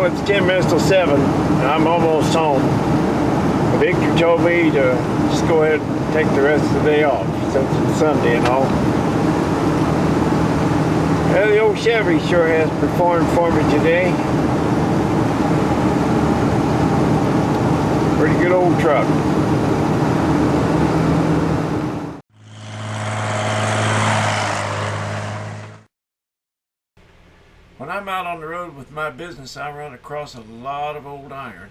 Well, it's 10 minutes till 7, and I'm almost home. Victor told me to just go ahead and take the rest of the day off, since it's Sunday and all. Well, the old Chevy sure has performed for me today. Pretty good old truck. When I'm out on the road with my business, I run across a lot of old iron.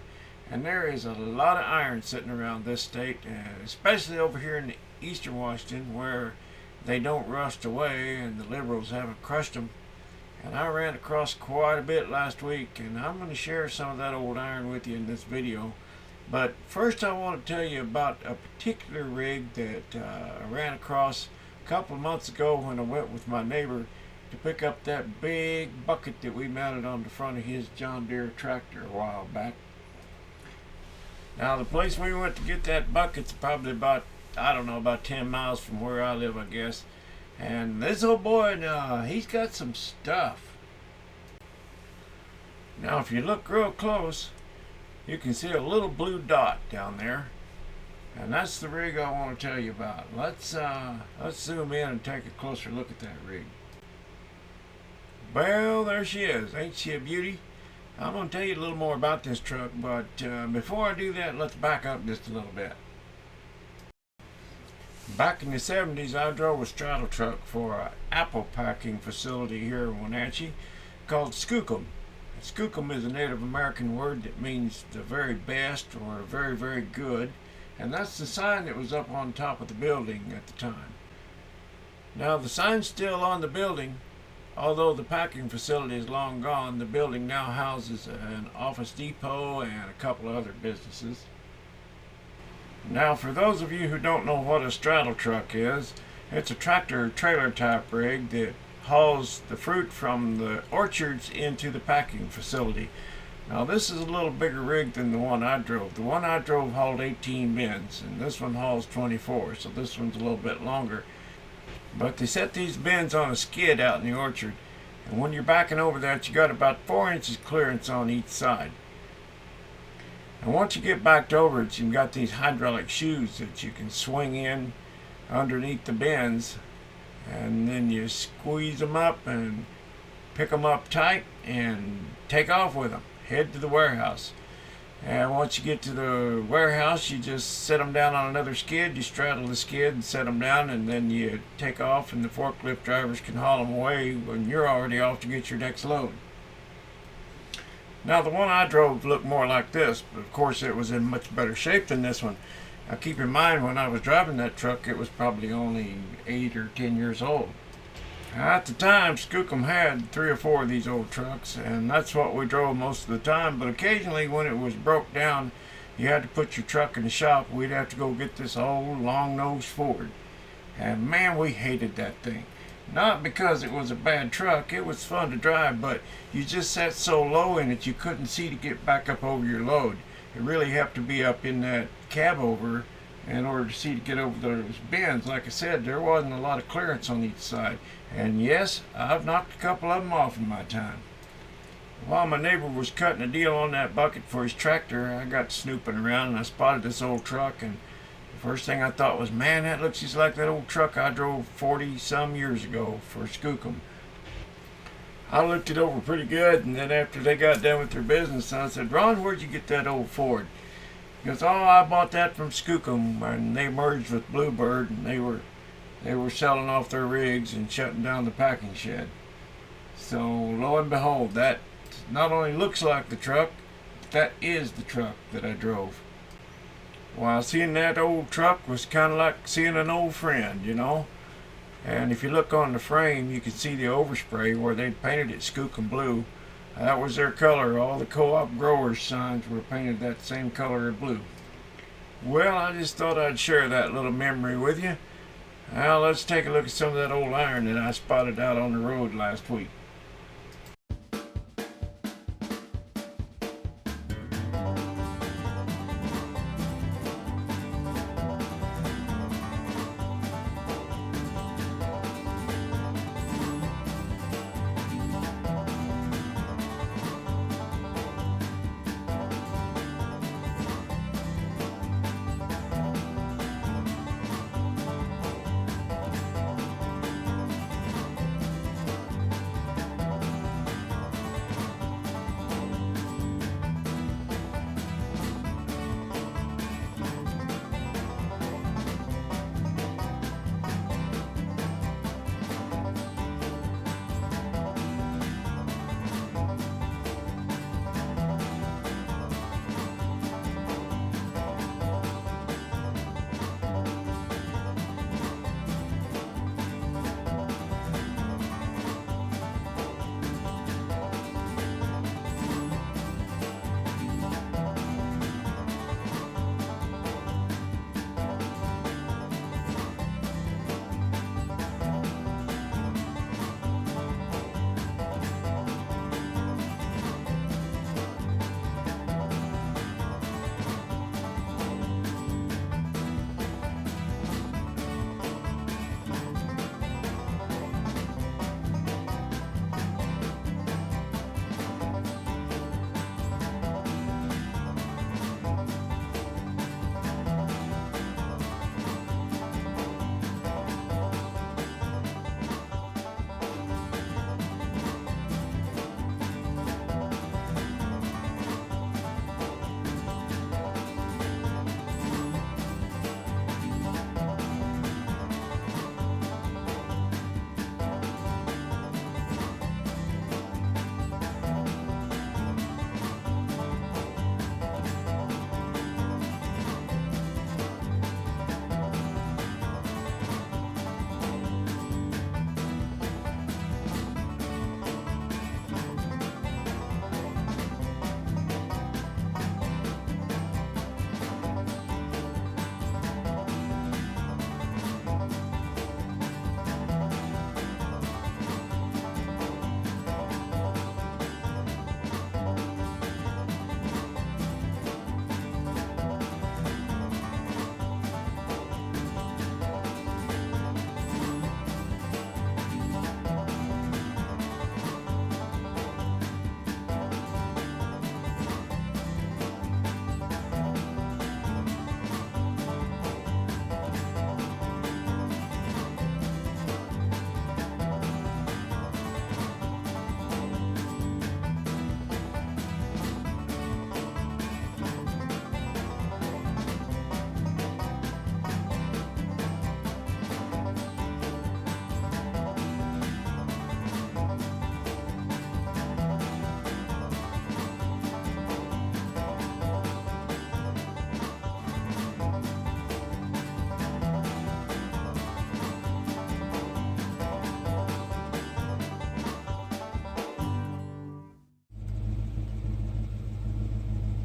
And there is a lot of iron sitting around this state, especially over here in eastern Washington, where they don't rust away and the liberals haven't crushed them. And I ran across quite a bit last week, and I'm going to share some of that old iron with you in this video. But first I want to tell you about a particular rig that I ran across a couple of months ago when I went with my neighbor to pick up that big bucket that we mounted on the front of his John Deere tractor a while back. Now the place we went to get that bucket's probably about, I don't know, about 10 miles from where I live, I guess. And this old boy now, he's got some stuff. Now if you look real close, you can see a little blue dot down there. And that's the rig I want to tell you about. Let's zoom in and take a closer look at that rig. Well, there she is. Ain't she a beauty? I'm going to tell you a little more about this truck, but before I do that, let's back up just a little bit. Back in the 70s, I drove a straddle truck for an apple packing facility here in Wenatchee called Skookum. Skookum is a Native American word that means the very best or very, very good, and that's the sign that was up on top of the building at the time. Now, the sign's still on the building. Although the packing facility is long gone, the building now houses an Office Depot and a couple of other businesses. Now, for those of you who don't know what a straddle truck is, it's a tractor trailer type rig that hauls the fruit from the orchards into the packing facility. Now, this is a little bigger rig than the one I drove. The one I drove hauled 18 bins, and this one hauls 24, so this one's a little bit longer. But they set these bins on a skid out in the orchard, and when you're backing over that, you got about 4 inches clearance on each side. And once you get backed over it, you've got these hydraulic shoes that you can swing in underneath the bins, and then you squeeze them up and pick them up tight and take off with them, head to the warehouse. And once you get to the warehouse, you just set them down on another skid. You straddle the skid and set them down, and then you take off, and the forklift drivers can haul them away when you're already off to get your next load. Now, the one I drove looked more like this, but of course it was in much better shape than this one. Now, keep in mind, when I was driving that truck, it was probably only 8 or 10 years old. At the time, Skookum had 3 or 4 of these old trucks, and that's what we drove most of the time. But occasionally, when it was broke down, you had to put your truck in the shop. We'd have to go get this old long-nosed Ford. And man, we hated that thing. Not because it was a bad truck. It was fun to drive, but you just sat so low in it, you couldn't see to get back up over your load. You really have to be up in that cab over in order to see to get over those bins. Like I said, there wasn't a lot of clearance on each side. And yes, I've knocked a couple of them off in my time. While my neighbor was cutting a deal on that bucket for his tractor, I got snooping around and I spotted this old truck, and the first thing I thought was, man, that looks just like that old truck I drove 40-some years ago for Skookum. I looked it over pretty good, and then after they got done with their business, I said, Ron, where'd you get that old Ford? He goes, oh, I bought that from Skookum, and they merged with Bluebird, and they were selling off their rigs and shutting down the packing shed. So lo and behold, that not only looks like the truck, but that is the truck that I drove. Well, seeing that old truck was kind of like seeing an old friend, you know. And if you look on the frame, you can see the overspray where they painted it Skookum blue. That was their color. All the co-op growers' signs were painted that same color of blue. Well, I just thought I'd share that little memory with you. Now let's take a look at some of that old iron that I spotted out on the road last week.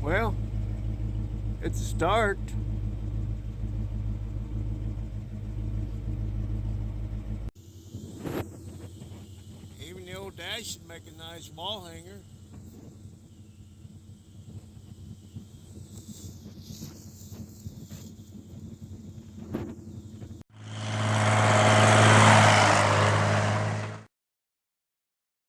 Well, it's a start. Even the old dash should make a nice wall hanger.